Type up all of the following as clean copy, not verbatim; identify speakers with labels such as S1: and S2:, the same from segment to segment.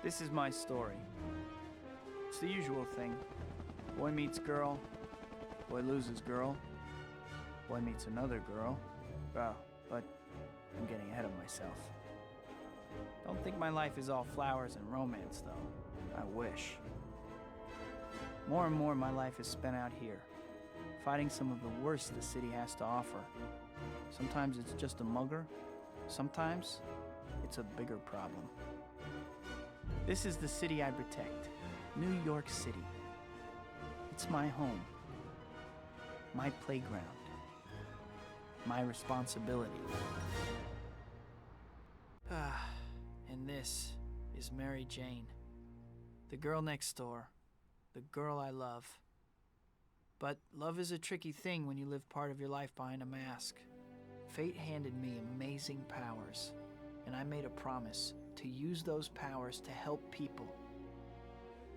S1: This is my story. It's the usual thing. Boy meets girl, boy loses girl, boy meets another girl. Oh, but I'm getting ahead of myself. Don't think my life is all flowers and romance, though. I wish. More and more my life is spent out here, fighting some of the worst the city has to offer. Sometimes it's just a mugger, sometimes it's a bigger problem. This is the city I protect, New York City. It's my home, my playground, my responsibility. And this is Mary Jane, the girl next door, the girl I love. But love is a tricky thing when you live part of your life behind a mask. Fate handed me amazing powers, and I made a promise to use those powers to help people.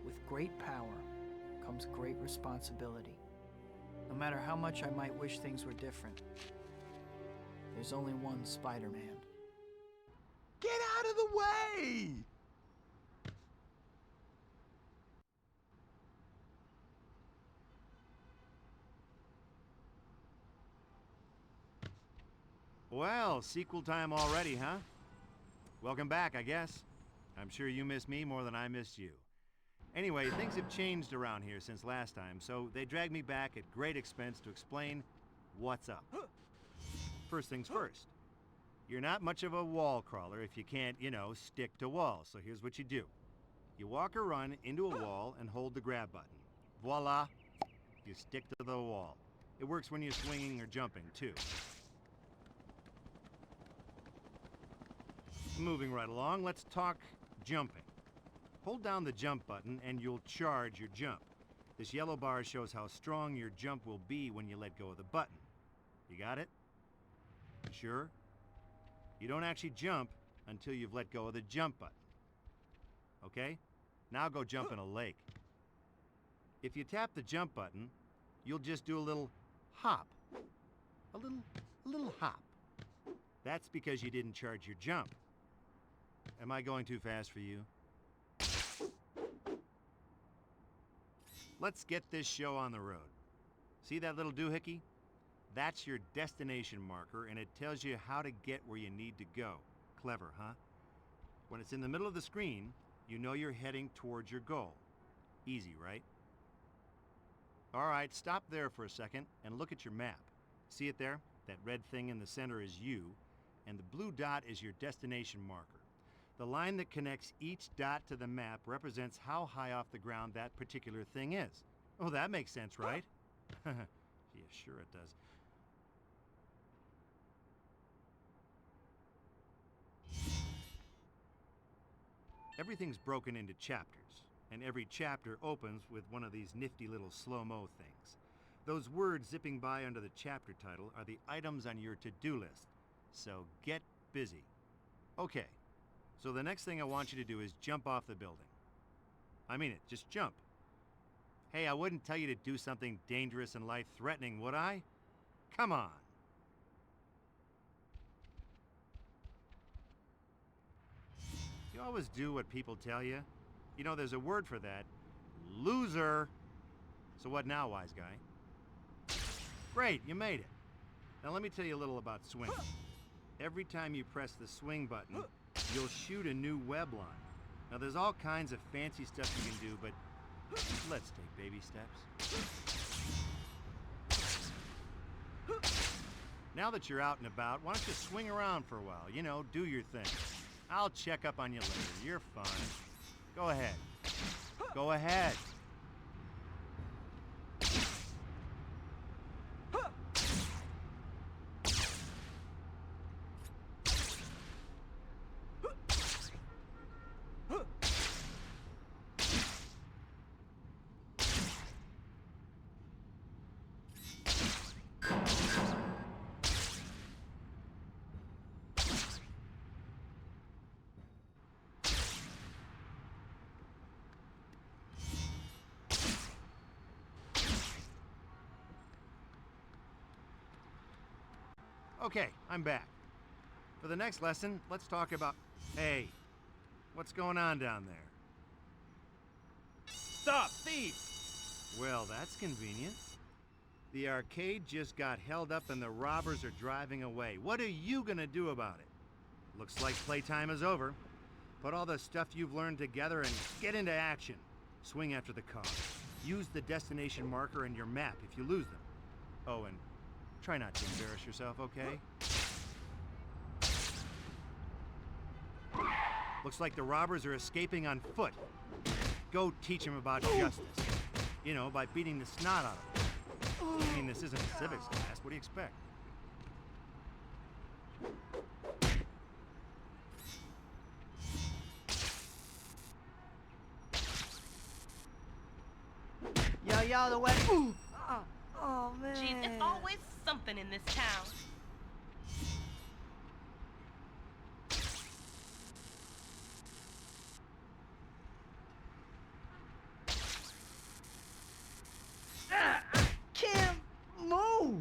S1: With great power comes great responsibility. No matter how much I might wish things were different, there's only one Spider-Man.
S2: Get out of the way! Well, sequel time already, huh? Welcome back, I guess. I'm sure you miss me more than I miss you. Anyway, things have changed around here since last time, so they dragged me back at great expense to explain what's up. First things first. You're not much of a wall crawler if you can't, stick to walls, so here's what you do. You walk or run into a wall and hold the grab button. Voila! You stick to the wall. It works when you're swinging or jumping, too. Moving right along, let's talk jumping. Hold down the jump button and you'll charge your jump. This yellow bar shows how strong your jump will be when you let go of the button. You got it? You sure? You don't actually jump until you've let go of the jump button. Okay? Now go jump in a lake. If you tap the jump button, you'll just do a little hop. A little hop. That's because you didn't charge your jump. Am I going too fast for you? Let's get this show on the road. See that little doohickey? That's your destination marker, and it tells you how to get where you need to go. Clever, huh? When it's in the middle of the screen, you know you're heading towards your goal. Easy, right? All right, stop there for a second and look at your map. See it there? That red thing in the center is you, and the blue dot is your destination marker. The line that connects each dot to the map represents how high off the ground that particular thing is. Oh, that makes sense, right? Yeah, sure it does. Everything's broken into chapters, and every chapter opens with one of these nifty little slow-mo things. Those words zipping by under the chapter title are the items on your to-do list, so get busy. Okay, so the next thing I want you to do is jump off the building. I mean it, just jump. Hey, I wouldn't tell you to do something dangerous and life-threatening, would I? Come on. You always do what people tell you. You know, there's a word for that. Loser. So what now, wise guy? Great, you made it. Now let me tell you a little about swinging. Every time you press the swing button, you'll shoot a new web line. Now there's all kinds of fancy stuff you can do, but let's take baby steps. Now that you're out and about, why don't you swing around for a while? Do your thing. I'll check up on you later. You're fine. Go ahead. Go ahead. Okay, I'm back. For the next lesson, let's talk about... Hey, what's going on down there?
S3: stop, thief!
S2: Well, that's convenient. The arcade just got held up and the robbers are driving away. What are you gonna do about it? Looks like playtime is over. Put all the stuff you've learned together and get into action. Swing after the car. Use the destination marker and your map if you lose them. Oh, and try not to embarrass yourself, okay? Looks like the robbers are escaping on foot. Go teach them about justice. You know, by beating the snot out of them. I mean, this isn't a civics class. What do you expect?
S1: Yo, the way. Oh, man.
S4: Geez, it's always something in this town.
S1: Can't move.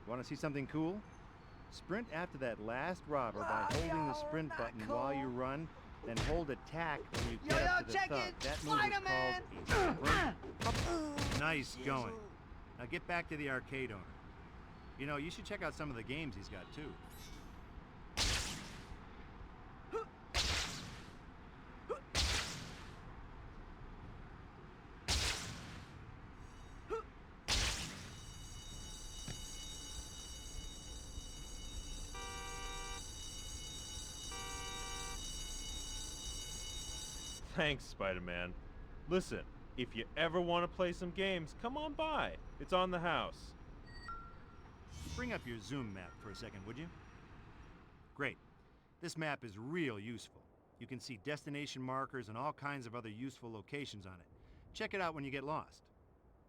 S2: Want to see something cool? Sprint after that last robber by holding the sprint button while you run, then hold attack when you get up to the
S1: check
S2: thug.
S1: it.
S2: That move is called a sprint. Nice going. Now get back to the arcade owner. You know, you should check out some of the games he's got too.
S3: Thanks, Spider-Man. Listen, if you ever want to play some games, come on by. It's on the house.
S2: Bring up your zoom map for a second, would you? Great. This map is real useful. You can see destination markers and all kinds of other useful locations on it. Check it out when you get lost.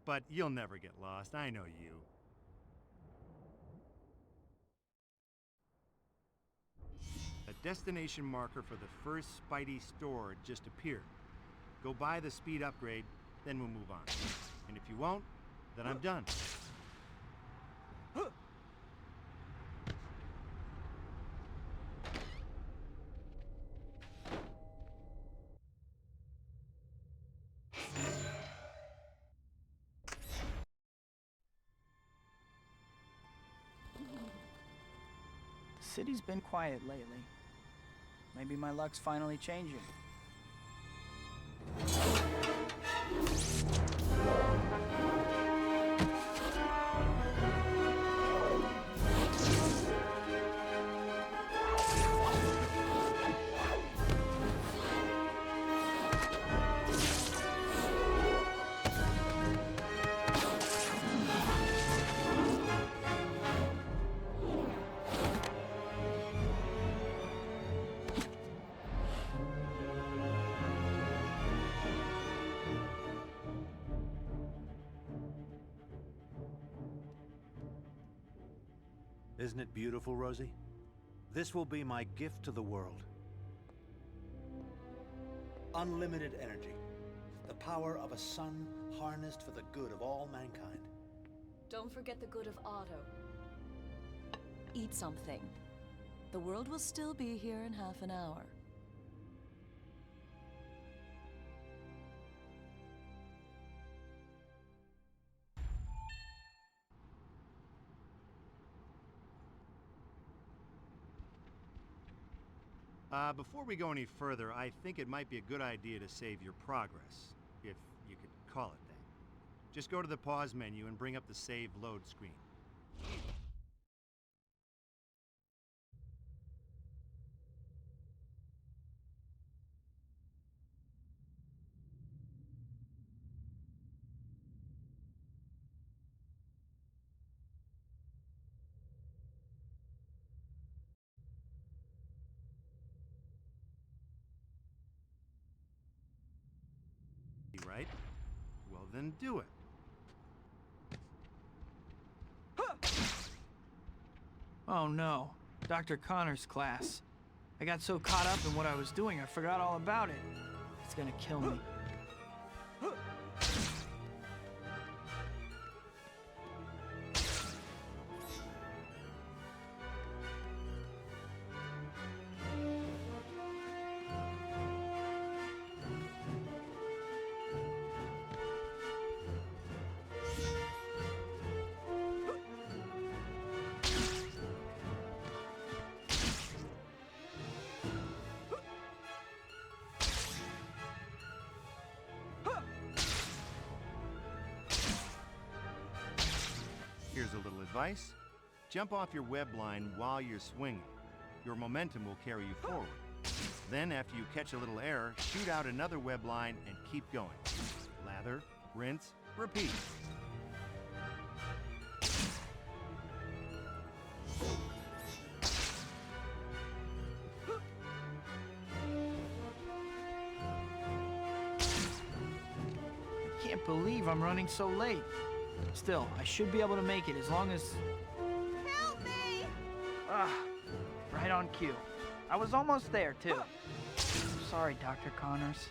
S2: But you'll never get lost, I know you. A destination marker for the first Spidey store just appeared. Go buy the speed upgrade, then we'll move on. And if you won't, then I'm done.
S1: The city's been quiet lately. Maybe my luck's finally changing.
S5: Isn't it beautiful, Rosie? This will be my gift to the world. Unlimited energy. The power of a sun harnessed for the good of all mankind.
S6: Don't forget the good of Otto. Eat something. The world will still be here in half an hour.
S2: Before we go any further, I think it might be a good idea to save your progress, if you could call it that. Just go to the pause menu and bring up the save load screen. Right? Well, then do it.
S1: Oh no, Dr. Connor's class. I got so caught up in what I was doing, I forgot all about it. It's gonna kill me.
S2: advice? Jump off your web line while you're swinging. Your momentum will carry you forward. Then, after you catch a little air, shoot out another web line and keep going. Lather, rinse, repeat.
S1: I can't believe I'm running so late. Still, I should be able to make it as long as...
S4: Help me!
S1: Ah, right on cue. I was almost there, too. Sorry, Dr. Connors.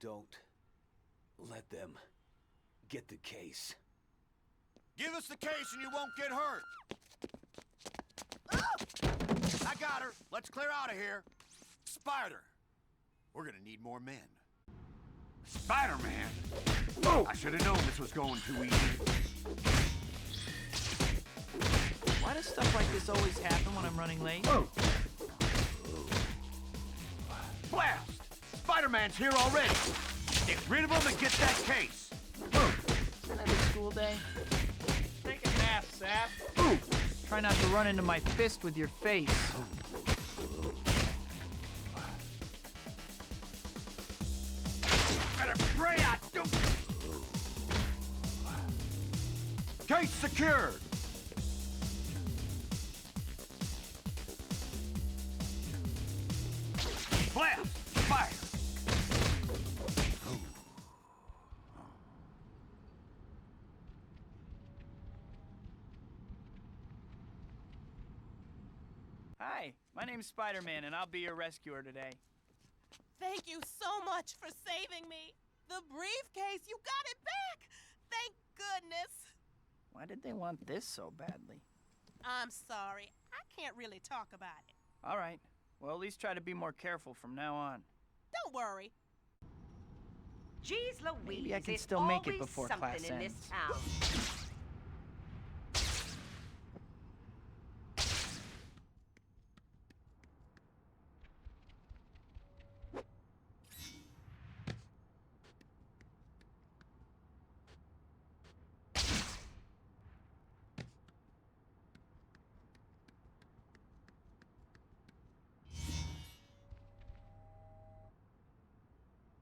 S5: Don't let them get the case.
S7: Give us the case and you won't get hurt. I got her. Let's clear out of here. Spider. We're gonna need more men. Spider-Man! Oh! I should have known this was going too easy.
S1: Why does stuff like this always happen when I'm running late?
S7: Oh! Blast! Spider-Man's here already! Get rid of him and get that case!
S1: Isn't it a school day?
S3: Take a nap, Sap.
S1: Try not to run into my fist with your face.
S7: Better pray I don't... Case secured! Blast! Fire!
S1: Hi, my name's Spider-Man, and I'll be your rescuer today.
S4: Thank you so much for saving me. The briefcase, you got it back! Thank goodness.
S1: Why did they want this so badly?
S4: I'm sorry. I can't really talk about it.
S1: All right. Well, at least try to be more careful from now on.
S4: Don't worry.
S8: Jeez Louise,
S1: Maybe I can
S8: there's
S1: still make it
S8: always
S1: before
S8: something
S1: class
S8: in this
S1: ends.
S8: town.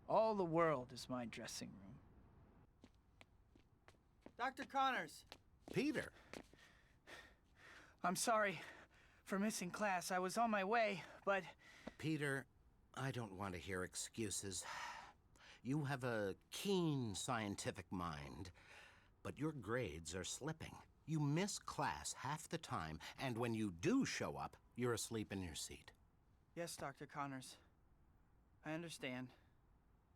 S1: All the world is my dressing room. Dr. Connors,
S5: Peter!
S1: I'm sorry for missing class. I was on my way, but...
S9: Peter, I don't want to hear excuses. You have a keen scientific mind, but your grades are slipping. You miss class half the time, and when you do show up, you're asleep in your seat.
S1: Yes, Dr. Connors. I understand.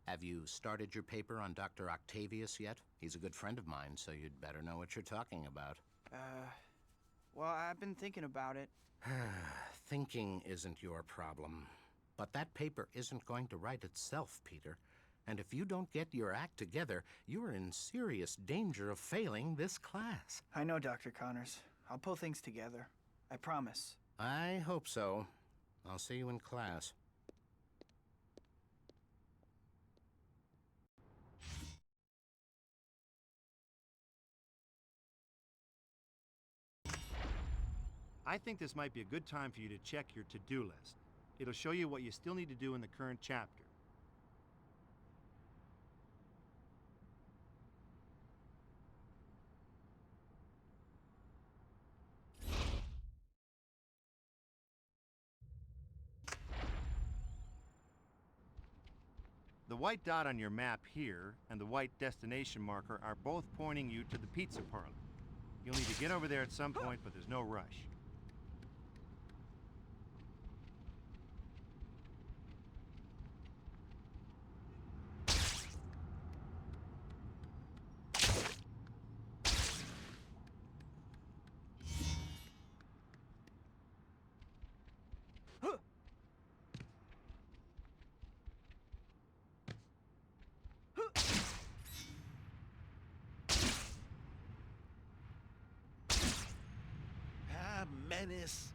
S9: Have you started your paper on Dr. Octavius yet? He's a good friend of mine, so you'd better know what you're talking about.
S1: Well, I've been thinking about it.
S9: Thinking isn't your problem. But that paper isn't going to write itself, Peter. And if you don't get your act together, you're in serious danger of failing this class.
S1: I know, Dr. Connors. I'll pull things together. I promise.
S9: I hope so. I'll see you in class.
S2: I think this might be a good time for you to check your to-do list. It'll show you what you still need to do in the current chapter. The white dot on your map here and the white destination marker are both pointing you to the pizza parlor. You'll need to get over there at some point, but there's no rush.
S7: menace.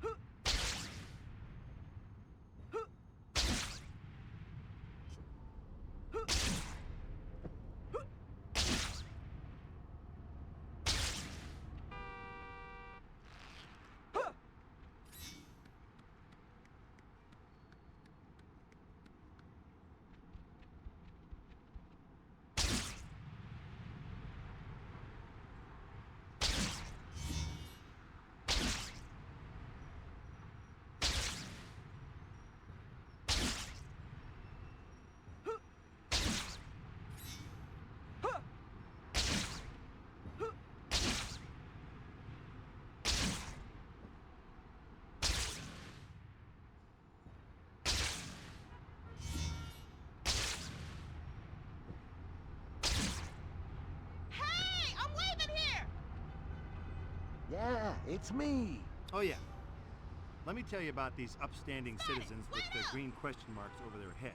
S4: Hey, I'm waving here!
S7: Yeah, it's me.
S2: Oh, yeah. Let me tell you about these upstanding citizens with the green question marks over their heads.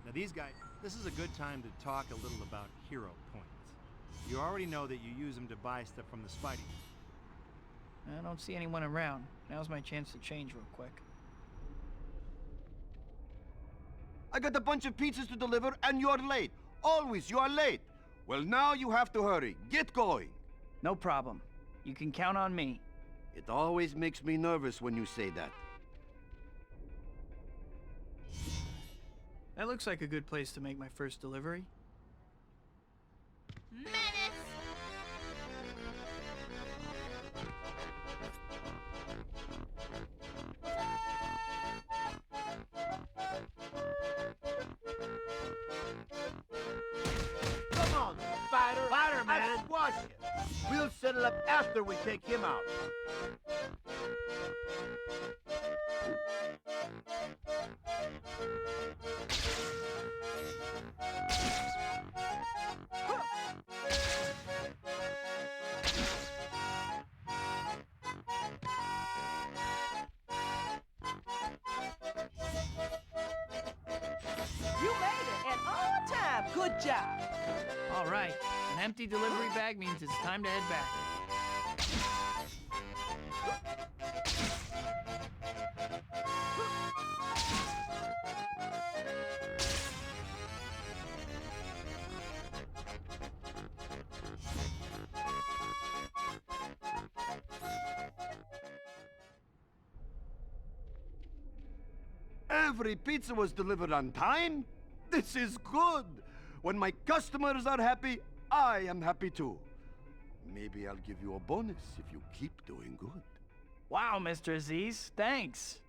S2: Now, these guys, this is a good time to talk a little about hero points. You already know that you use them to buy stuff from the Spidey.
S1: I don't see anyone around. Now's my chance to change real quick.
S8: I got a bunch of pizzas to deliver and you're late. Always, you are late. Well, now you have to hurry. Get going.
S1: No problem. You can count on me.
S8: It always makes me nervous when you say that.
S1: That looks like a good place to make my first delivery.
S4: Menace!
S7: Come on, Spider. Spider-Man. Squash you. We'll settle up after we take him out.
S4: You made it, and on time. Good job.
S1: All right. An empty delivery bag means it's time to head back.
S8: Every pizza was delivered on time? This is good. When my customers are happy, I am happy too. Maybe I'll give you a bonus if you keep doing good.
S1: Wow, Mr. Aziz. Thanks.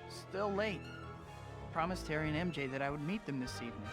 S1: Still late. Promised Harry and MJ that I would meet them this evening.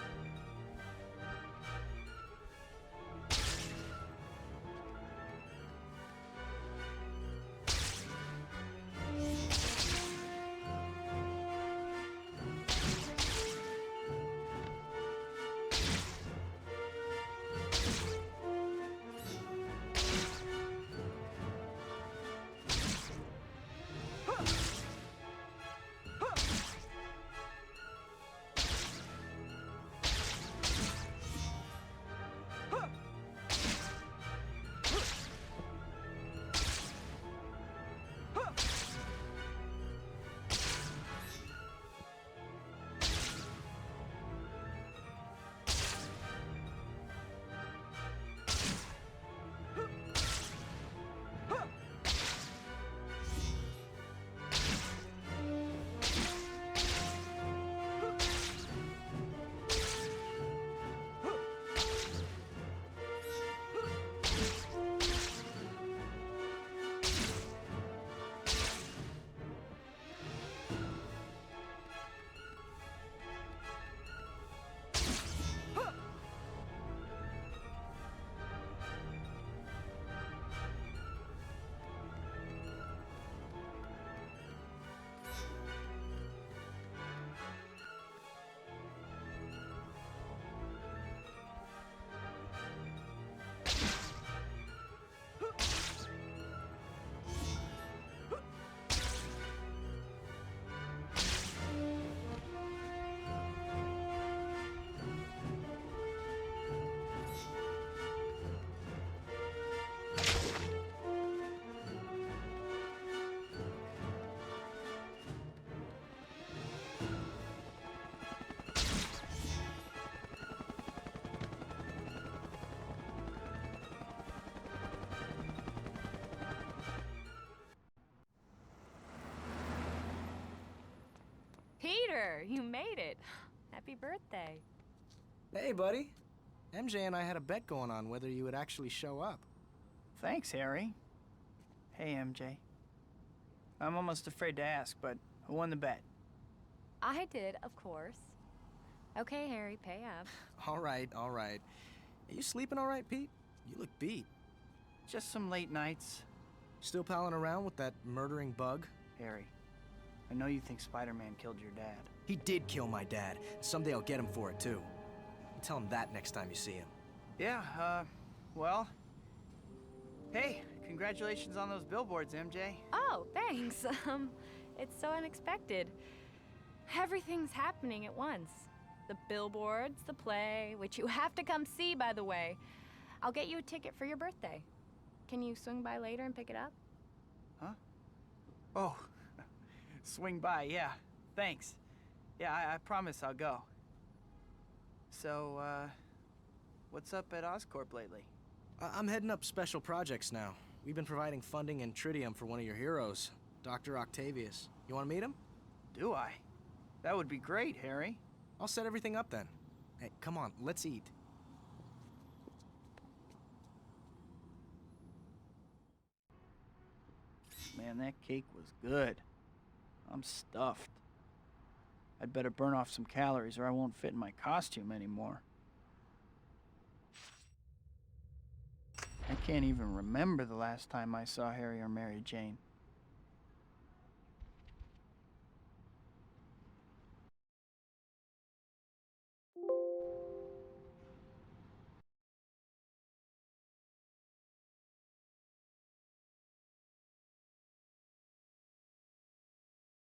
S10: Peter, you made it. Happy birthday.
S11: Hey, buddy. MJ and I had a bet going on whether you would actually show up.
S1: Thanks, Harry. Hey, MJ. I'm almost afraid to ask, but who won the bet?
S10: I did, of course. Okay, Harry, pay up.
S11: All right, all right. Are you sleeping all right, Pete? You look beat.
S1: Just some late nights.
S11: Still palling around with that murdering bug?
S1: Harry, I know you think Spider-Man killed your dad.
S11: He did kill my dad. Someday I'll get him for it, too. You tell him that next time you see him.
S1: Yeah, well... Hey, congratulations on those billboards, MJ.
S10: Oh, thanks. It's so unexpected. Everything's happening at once. The billboards, the play, which you have to come see, by the way. I'll get you a ticket for your birthday. Can you swing by later and pick it up?
S1: Huh? Oh, swing by, yeah. Thanks. Yeah, I promise I'll go. So, what's up at Oscorp lately?
S11: I'm heading up special projects now. We've been providing funding and tritium for one of your heroes, Dr. Octavius. You want to meet him?
S1: Do I? That would be great, Harry.
S11: I'll set everything up then. Hey, come on, let's eat.
S1: Man, that cake was good. I'm stuffed. I'd better burn off some calories or I won't fit in my costume anymore. I can't even remember the last time I saw Harry or Mary Jane.